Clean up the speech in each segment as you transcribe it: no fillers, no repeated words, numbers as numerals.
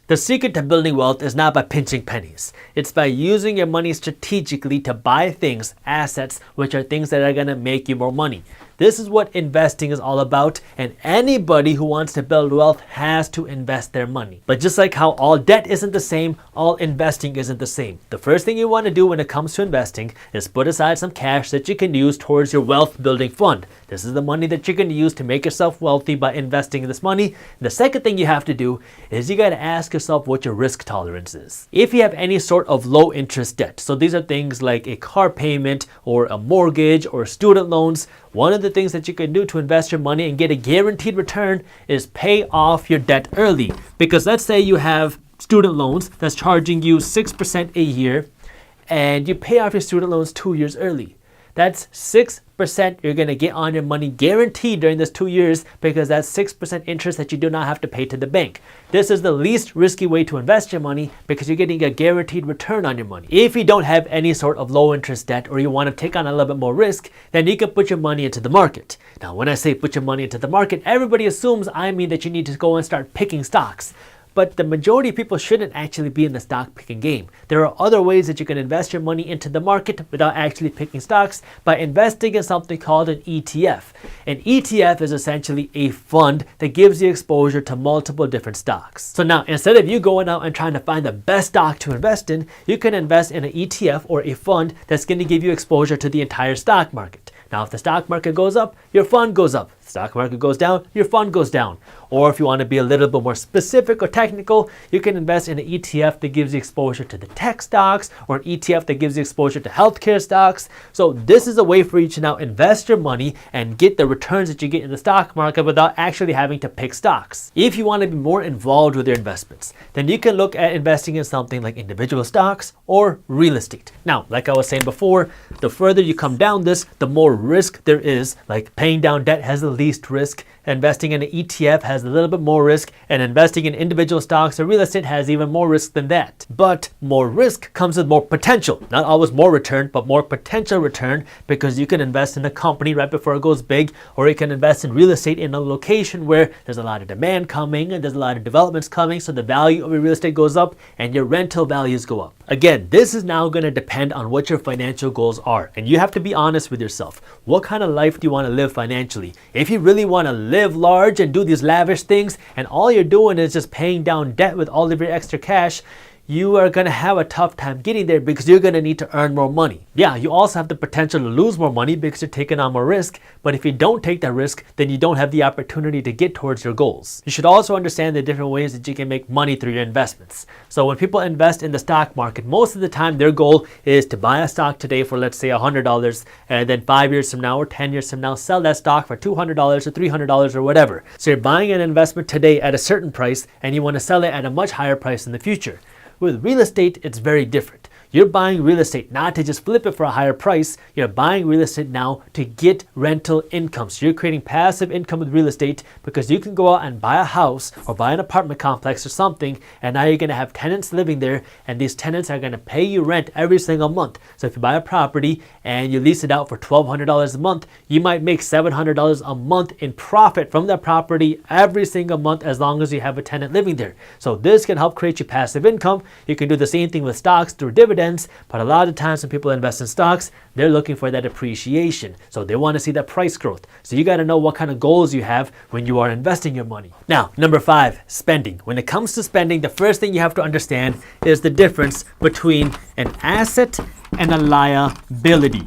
The secret to building wealth is not by pinching pennies. It's by using your money strategically to buy things, assets, which are things that are going to make you more money. This is what investing is all about, and anybody who wants to build wealth has to invest their money. But just like how all debt isn't the same, all investing isn't the same. The first thing you want to do when it comes to investing is put aside some cash that you can use towards your wealth building fund. This is the money that you're going to use to make yourself wealthy by investing in this money. And the second thing you have to do is you got to ask yourself what your risk tolerance is. If you have any sort of low interest debt, so these are things like a car payment or a mortgage or student loans, one of the things that you can do to invest your money and get a guaranteed return is pay off your debt early. Because let's say you have student loans that's charging you 6% a year and you pay off your student loans 2 years early. That's 6% you're going to get on your money guaranteed during this 2 years, because that's 6% interest that you do not have to pay to the bank. This is the least risky way to invest your money because you're getting a guaranteed return on your money. If you don't have any sort of low interest debt or you want to take on a little bit more risk, then you can put your money into the market. Now, when I say put your money into the market, everybody assumes I mean that you need to go and start picking stocks. But the majority of people shouldn't actually be in the stock picking game. There are other ways that you can invest your money into the market without actually picking stocks, by investing in something called an ETF. An ETF is essentially a fund that gives you exposure to multiple different stocks. So now, instead of you going out and trying to find the best stock to invest in, you can invest in an ETF or a fund that's going to give you exposure to the entire stock market. Now, if the stock market goes up, your fund goes up. If the stock market goes down, your fund goes down. Or if you want to be a little bit more specific or technical, you can invest in an ETF that gives you exposure to the tech stocks, or an ETF that gives you exposure to healthcare stocks. So this is a way for you to now invest your money and get the returns that you get in the stock market without actually having to pick stocks. If you want to be more involved with your investments, then you can look at investing in something like individual stocks or real estate. Now, like I was saying before, the further you come down this, the more risk there is. Like paying down debt has the least risk. Investing in an ETF has a little bit more risk, and investing in individual stocks or real estate has even more risk than that. But more risk comes with more potential. Not always more return, but more potential return, because you can invest in a company right before it goes big, or you can invest in real estate in a location where there's a lot of demand coming and there's a lot of developments coming, so the value of your real estate goes up and your rental values go up. Again, this is now going to depend on what your financial goals are, and you have to be honest with yourself. What kind of life do you want to live financially? If you really want to live large and do these lavish things, and all you're doing is just paying down debt with all of your extra cash, you are going to have a tough time getting there, because you're going to need to earn more money. Yeah, you also have the potential to lose more money because you're taking on more risk, but if you don't take that risk, then you don't have the opportunity to get towards your goals. You should also understand the different ways that you can make money through your investments. So when people invest in the stock market, most of the time their goal is to buy a stock today for, let's say, $100, and then 5 years from now or 10 years from now sell that stock for $200 or $300 or whatever. So you're buying an investment today at a certain price and you want to sell it at a much higher price in the future. With real estate, it's very different. You're buying real estate not to just flip it for a higher price. You're buying real estate now to get rental income. So you're creating passive income with real estate, because you can go out and buy a house or buy an apartment complex or something, and now you're going to have tenants living there, and these tenants are going to pay you rent every single month. So if you buy a property and you lease it out for $1,200 a month, you might make $700 a month in profit from that property every single month, as long as you have a tenant living there. So this can help create you passive income. You can do the same thing with stocks through dividends. But a lot of times when people invest in stocks, they're looking for that appreciation. So they want to see that price growth. So you got to know what kind of goals you have when you are investing your money. Now, number 5, spending. When it comes to spending, the first thing you have to understand is the difference between an asset and a liability.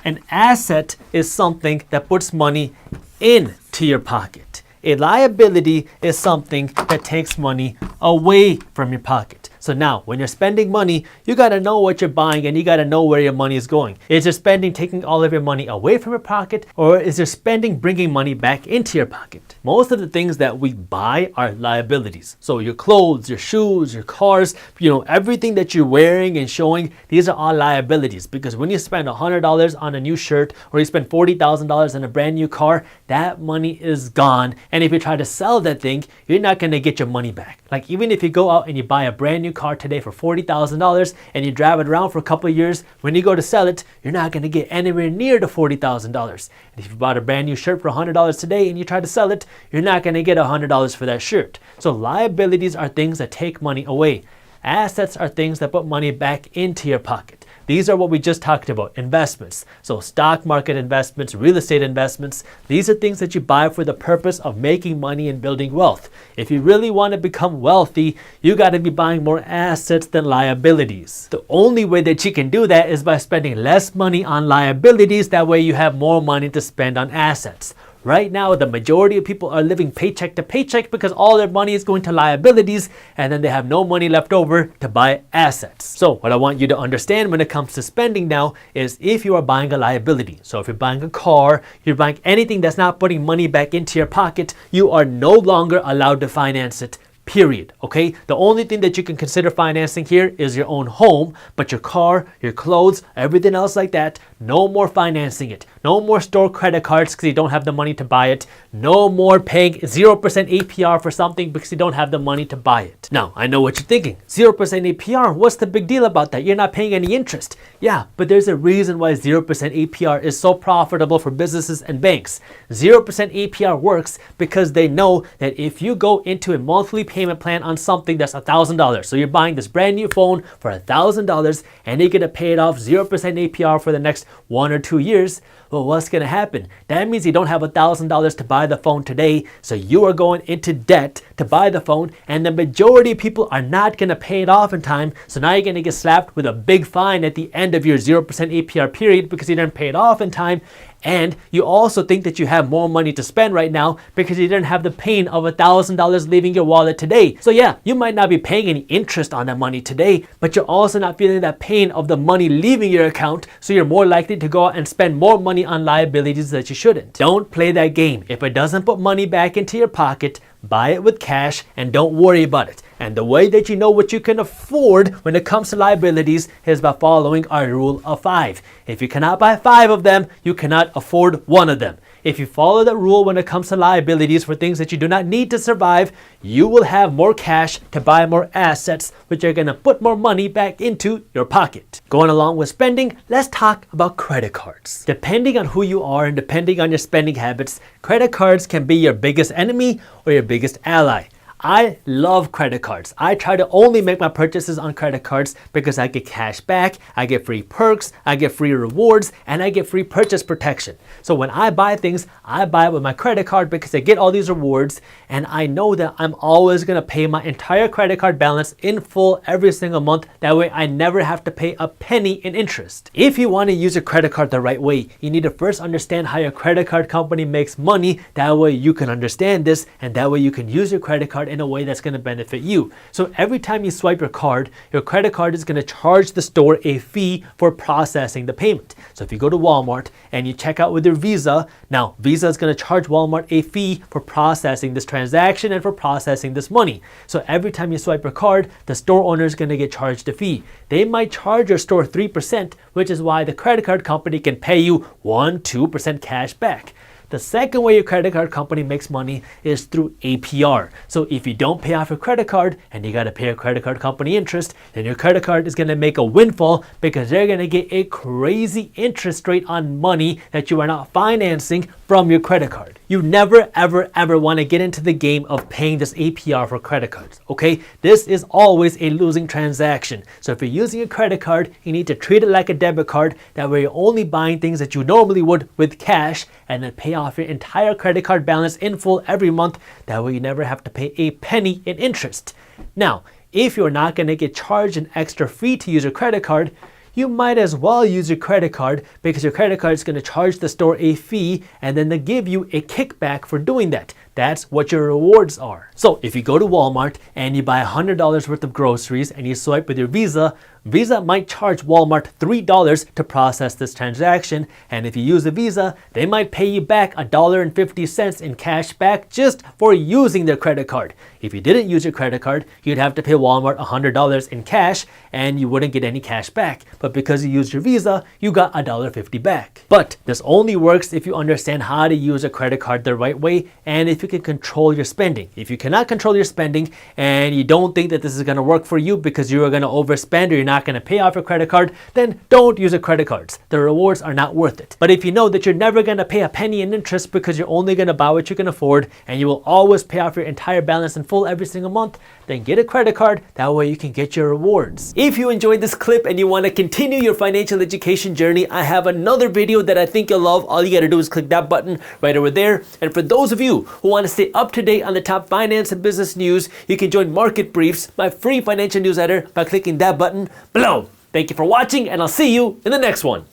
An asset is something that puts money into your pocket. A liability is something that takes money away from your pocket. So now, when you're spending money, you got to know what you're buying and you got to know where your money is going. Is your spending taking all of your money away from your pocket, or is your spending bringing money back into your pocket? Most of the things that we buy are liabilities. So your clothes, your shoes, your cars, everything that you're wearing and showing, these are all liabilities. Because when you spend $100 on a new shirt, or you spend $40,000 on a brand new car, that money is gone. And if you try to sell that thing, you're not going to get your money back. Like, even if you go out and you buy a brand new new car today for $40,000 and you drive it around for a couple of years, when you go to sell it, you're not going to get anywhere near the $40,000. And if you bought a brand new shirt for $100 today and you try to sell it, you're not going to get $100 for that shirt. So liabilities are things that take money away. Assets are things that put money back into your pocket. These are what we just talked about, investments. So stock market investments, real estate investments, these are things that you buy for the purpose of making money and building wealth. If you really want to become wealthy, you got to be buying more assets than liabilities. The only way that you can do that is by spending less money on liabilities. That way you have more money to spend on assets. Right now, the majority of people are living paycheck to paycheck because all their money is going to liabilities and then they have no money left over to buy assets. So what I want you to understand when it comes to spending now is if you are buying a liability. So if you're buying a car, you're buying anything that's not putting money back into your pocket, you are no longer allowed to finance it. Period. Okay? The only thing that you can consider financing here is your own home, but your car, your clothes, everything else like that, no more financing it. No more store credit cards because you don't have the money to buy it. No more paying 0% APR for something because you don't have the money to buy it. Now, I know what you're thinking. 0% APR, what's the big deal about that? You're not paying any interest. Yeah, but there's a reason why 0% APR is so profitable for businesses and banks. 0% APR works because they know that if you go into a monthly payment plan on something that's $1,000, so you're buying this brand new phone for $1,000 and you're going to pay it off 0% APR for the next 1 or 2 years, well, what's going to happen? That means you don't have $1,000 to buy the phone today, so you are going into debt to buy the phone, and the majority of people are not going to pay it off in time, so now you're going to get slapped with a big fine at the end of your 0% APR period because you didn't pay it off in time, and you also think that you have more money to spend right now because you didn't have the pain of $1,000 leaving your wallet today. So yeah, you might not be paying any interest on that money today, but you're also not feeling that pain of the money leaving your account, so you're more likely to go out and spend more money on liabilities that you shouldn't. Don't play that game. If it doesn't put money back into your pocket, buy it with cash and don't worry about it. And the way that you know what you can afford when it comes to liabilities is by following our rule of 5. If you cannot buy 5 of them, you cannot afford 1 of them. If you follow that rule when it comes to liabilities for things that you do not need to survive, you will have more cash to buy more assets, which are going to put more money back into your pocket. Going along with spending, let's talk about credit cards. Depending on who you are and depending on your spending habits, credit cards can be your biggest enemy or your biggest ally. I love credit cards. I try to only make my purchases on credit cards because I get cash back, I get free perks, I get free rewards, and I get free purchase protection. So when I buy things, I buy it with my credit card because I get all these rewards, and I know that I'm always going to pay my entire credit card balance in full every single month. That way I never have to pay a penny in interest. If you want to use your credit card the right way, you need to first understand how your credit card company makes money. That way you can understand this, and that way you can use your credit card in a way that's going to benefit you. So every time you swipe your credit card is going to charge the store a fee for processing the payment. So if you go to Walmart and you check out with your Visa, now Visa is going to charge Walmart a fee for processing this transaction and for processing this money. So every time you swipe your card, the store owner is going to get charged a fee. They might charge your store 3%, which is why the credit card company can pay you 1-2% cash back. The second way your credit card company makes money is through APR. So if you don't pay off your credit card and you got to pay your credit card company interest, then your credit card is going to make a windfall because they're going to get a crazy interest rate on money that you are not financing from your credit card. You never, ever want to get into the game of paying this APR for credit cards, okay? This is always a losing transaction. So if you're using a credit card, you need to treat it like a debit card. That way you're only buying things that you normally would with cash and then pay off your entire credit card balance in full every month. That way you never have to pay a penny in interest. Now, if you're not going to get charged an extra fee to use your credit card, you might as well use your credit card because your credit card is going to charge the store a fee and then they give you a kickback for doing that. That's what your rewards are. So if you go to Walmart and you buy $100 worth of groceries and you swipe with your Visa, Visa might charge Walmart $3 to process this transaction, and if you use a Visa, they might pay you back $1.50 in cash back just for using their credit card. If you didn't use your credit card, you'd have to pay Walmart $100 in cash and you wouldn't get any cash back. But because you used your Visa, you got $1.50 back. But this only works if you understand how to use a credit card the right way and if you you can control your spending. If you cannot control your spending and you don't think that this is going to work for you because you are going to overspend or you're not going to pay off your credit card, then don't use your credit cards. The rewards are not worth it. But if you know that you're never going to pay a penny in interest because you're only going to buy what you can afford and you will always pay off your entire balance in full every single month, then get a credit card. That way you can get your rewards. If you enjoyed this clip and you want to continue your financial education journey, I have another video that I think you'll love. All you got to do is click that button right over there. And for those of you who want to stay up to date on the top finance and business news, you can join Market Briefs, my free financial newsletter, by clicking that button below. Thank you for watching, and I'll see you in the next one.